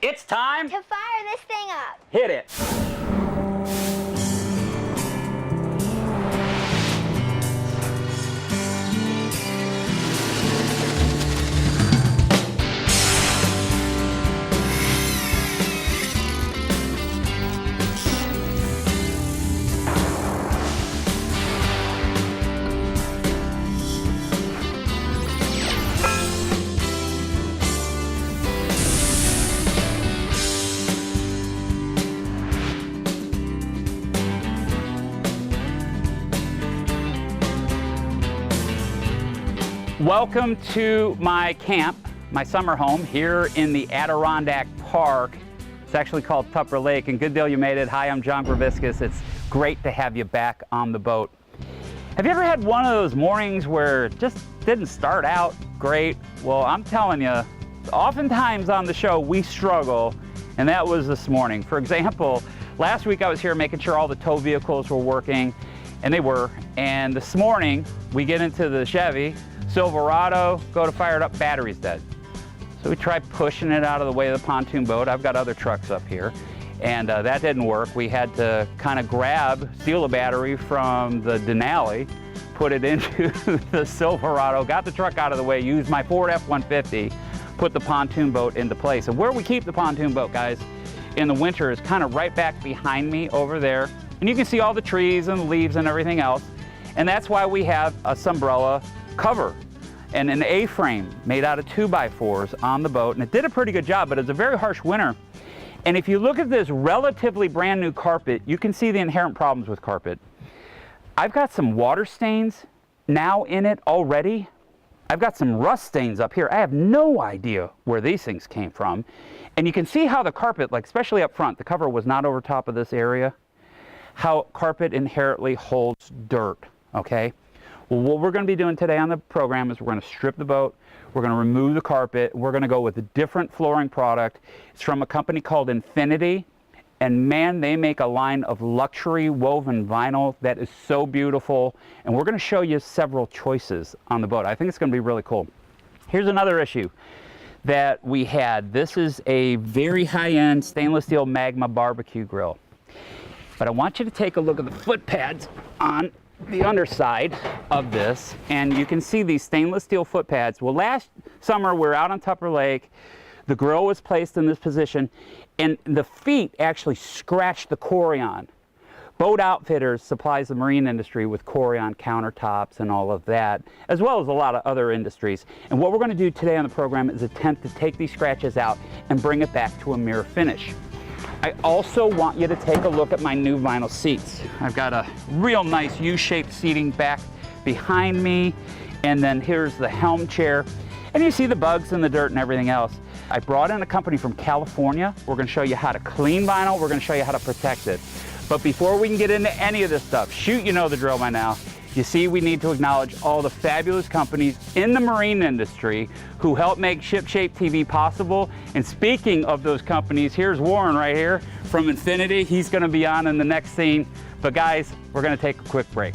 It's time to fire this thing up. Hit it. Welcome to my camp, my summer home here in the Adirondack Park. It's actually called Tupper Lake, and good deal you made it. Hi, I'm John Graviscus. It's great to have you back on the boat. Have you ever had one of those mornings where it just didn't start out great? Well, I'm telling you, oftentimes on the show we struggle, and that was this morning. For example, last week I was here making sure all the tow vehicles were working, and they were. And this morning we get into the Chevy Silverado, go to fire it up, battery's dead. So we tried pushing it out of the way of the pontoon boat. I've got other trucks up here, and that didn't work. We had to kind of steal a battery from the Denali, put it into the Silverado, got the truck out of the way, used my Ford F-150, put the pontoon boat into place. And where we keep the pontoon boat, guys, in the winter is kind of right back behind me over there. And you can see all the trees and the leaves and everything else. And that's why we have a Sunbrella cover and an A-frame made out of 2x4s on the boat, and it did a pretty good job, but it's a very harsh winter. And if you look at this relatively brand new carpet, you can see the inherent problems with carpet. I've got some water stains now in it already. I've got some rust stains up here. I have no idea where these things came from. And you can see how the carpet, like especially up front, the cover was not over top of this area, how carpet inherently holds dirt, okay? Well, what we're going to be doing today on the program is we're going to strip the boat, we're going to remove the carpet, we're going to go with a different flooring product. It's from a company called Infinity, and man, they make a line of luxury woven vinyl that is so beautiful, and we're going to show you several choices on the boat. I think it's going to be really cool. Here's another issue that we had. This is a very high-end stainless steel Magma barbecue grill, but I want you to take a look at the foot pads on the underside of this, and you can see these stainless steel foot pads. Well, last summer we were out on Tupper Lake, the grill was placed in this position, and the feet actually scratched the Corian. Boat Outfitters supplies the marine industry with Corian countertops and all of that, as well as a lot of other industries. And what we're going to do today on the program is attempt to take these scratches out and bring it back to a mirror finish. I also want you to take a look at my new vinyl seats. I've got a real nice U-shaped seating back behind me, and then here's the helm chair. And you see the bugs and the dirt and everything else. I brought in a company from California. We're going to show you how to clean vinyl. We're going to show you how to protect it. But before we can get into any of this stuff, shoot, you know the drill by now. You see, we need to acknowledge all the fabulous companies in the marine industry who help make Ship Shape TV possible. And speaking of those companies, here's Warren right here from Infinity. He's going to be on in the next scene. But guys, we're going to take a quick break.